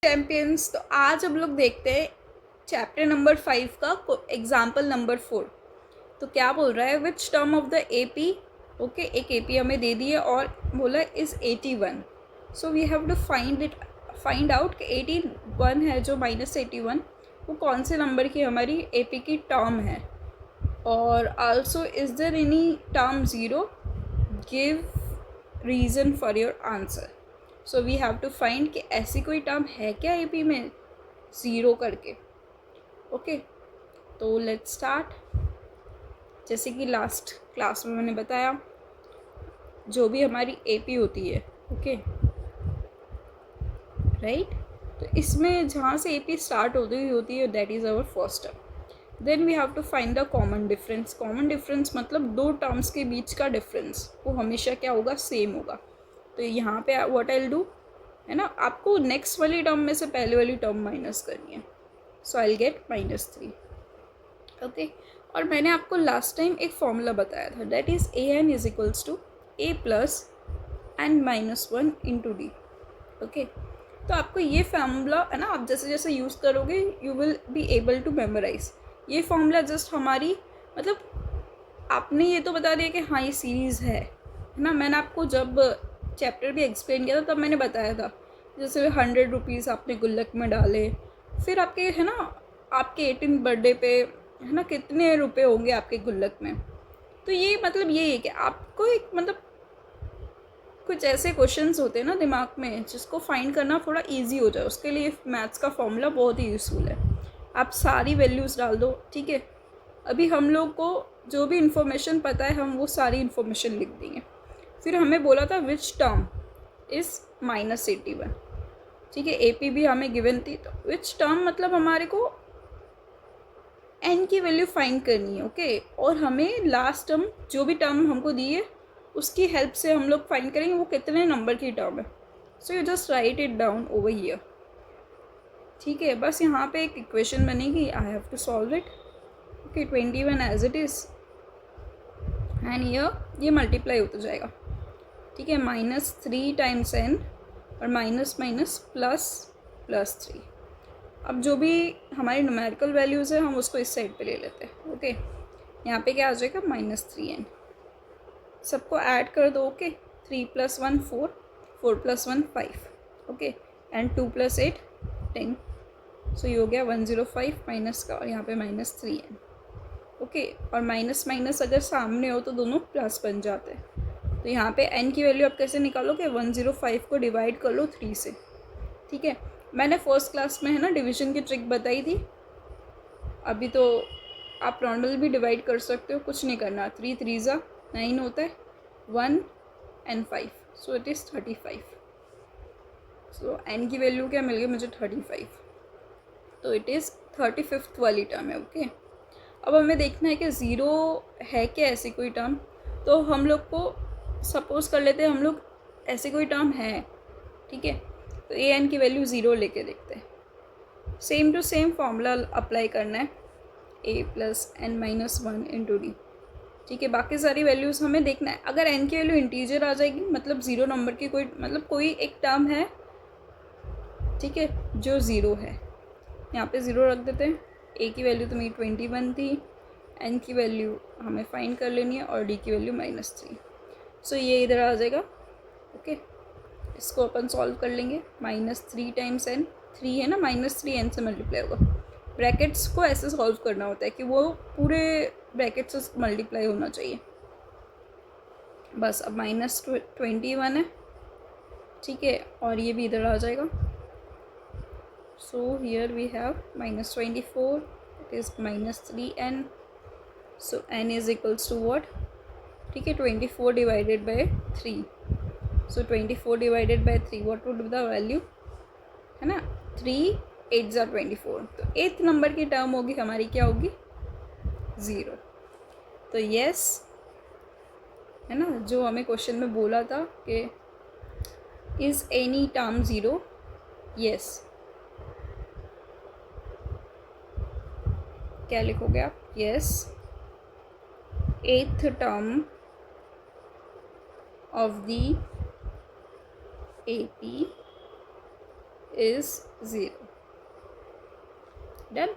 Champions. तो आज हम लोग देखते हैं चैप्टर नंबर 5 का एग्जाम्पल नंबर 4। तो क्या बोल रहा है, which term of the AP, okay, एक एपी हमें दे दी है और बोला is 81। So we have to find out कि 81 है जो -81 वो कौन से नंबर की हमारी एपी की टर्म है। और also is there any term zero, give reason for your answer. So we have to find कि ऐसी कोई टर्म है क्या एपी में ज़ीरो करके। ओके, तो लेट्स स्टार्ट। जैसे कि लास्ट क्लास में मैंने बताया, जो भी हमारी एपी होती है, ओके राइट, तो इसमें जहाँ से एपी स्टार्ट होती है that is our first term. Then we have to find the common difference. Common difference मतलब दो टर्म्स के बीच का डिफरेंस, वो हमेशा क्या होगा, सेम होगा। तो यहाँ पे व्हाट आई विल डू है ना, आपको नेक्स्ट वाली टर्म में से पहले वाली टर्म माइनस करनी है। So I will get -3। Okay, और मैंने आपको लास्ट टाइम एक फॉर्मूला बताया था, that is an is equals to a plus n -1 into D. Okay, तो आपको ये फार्मूला है ना, आप जैसे जैसे यूज़ करोगे you will be able to memorise. ये फार्मूला जस्ट हमारी मतलब आपने ये तो बता दिया कि हाँ ये सीरीज़ है ना। मैंने आपको जब चैप्टर भी एक्सप्लेन किया था तब मैंने बताया था, जैसे 100 रुपीज़ आपने गुल्लक में डाले, फिर आपके है ना आपके 18 बर्थडे पे है ना कितने रुपए होंगे आपके गुल्लक में। तो ये मतलब ये है कि आपको एक मतलब कुछ ऐसे क्वेश्चंस होते हैं ना दिमाग में जिसको फाइंड करना थोड़ा इजी हो जाए, उसके लिए मैथ्स का फॉर्मूला बहुत ही यूज़फुल है। आप सारी वैल्यूज़ डाल दो, ठीक है। अभी हम लोग को जो भी इन्फॉर्मेशन पता है हम वो सारी इन्फॉर्मेशन लिख देंगे। फिर हमें बोला था विच टर्म इज़ -81, ठीक है। एपी भी हमें गिवन थी, तो विच टर्म मतलब हमारे को एन की वैल्यू फाइंड करनी है, ओके। और हमें लास्ट टर्म जो भी टर्म हमको दी है उसकी हेल्प से हम लोग फाइंड करेंगे वो कितने नंबर की टर्म है। So you just write it down over here, ठीक है। बस यहाँ पे एक इक्वेशन बनेगी, I have to solve it. Okay, 21 as it is and ये मल्टीप्लाई होता जाएगा, ठीक है। -3 टाइम्स n और माइनस माइनस ++3। अब जो भी हमारी न्यूमेरिकल वैल्यूज़ है हम उसको इस साइड पे ले लेते हैं, ओके। यहाँ पे क्या आ जाएगा, -3n। सबको ऐड कर दो, ओके। 3 + 1 4, 4 + 1 5, okay, and 2 + 8 10। सो ये हो गया 105 माइनस का, और यहाँ पे -3n, ओके। और माइनस माइनस अगर सामने हो तो दोनों प्लस बन जाते हैं। तो यहाँ पे n की वैल्यू आप कैसे निकालोगे, 105 को डिवाइड कर लो 3 से, ठीक है। मैंने फर्स्ट क्लास में है ना डिवीजन की ट्रिक बताई थी। अभी तो आप नॉर्मल भी डिवाइड कर सकते हो, कुछ नहीं करना। 3 3 ज़ा 9 होता है, 1 and 5, so it is 35। So n की वैल्यू क्या मिल गई मुझे, 35। तो इट इज़ 35th वाली टर्म है, ओके। अब हमें देखना है कि ज़ीरो है क्या ऐसी कोई टर्म। तो हम लोग को सपोज़ कर लेते हैं हम लोग ऐसी कोई टर्म है, ठीक है। तो an की वैल्यू ज़ीरो लेके देखते हैं। Same to same formula apply करना है, a + n - 1 इंटू डी, ठीक है। बाकी सारी वैल्यूज़ हमें देखना है। अगर n की वैल्यू इंटीजर आ जाएगी मतलब ज़ीरो नंबर की कोई एक टर्म है, ठीक है, जो ज़ीरो है, यहाँ पे ज़ीरो रख देते हैं। a की वैल्यू तो मेरी 21 थी, n की वैल्यू हमें फाइंड कर लेनी है, और d की वैल्यू -3। सो ये इधर आ जाएगा, ओके। इसको अपन सॉल्व कर लेंगे। -3 टाइम्स n, 3 है ना, -3 n से मल्टीप्लाई होगा। ब्रैकेट्स को ऐसे सॉल्व करना होता है कि वो पूरे ब्रैकेट से मल्टीप्लाई होना चाहिए। बस अब -21 है, ठीक है, और ये भी इधर आ जाएगा। So here we have -24, it is -3n। So n is equals to what, ठीक है, 24 divided by 3। So 24 divided by 3 what would be the value, है ना, 3 8 ज़ा 24। तो 8th नंबर की टर्म होगी हमारी, क्या होगी, ज़ीरो। तो यस है ना, जो हमें क्वेश्चन में बोला था कि is any term zero, yes. क्या लिखोगे आप, yes 8th term of the AP is 0. Done.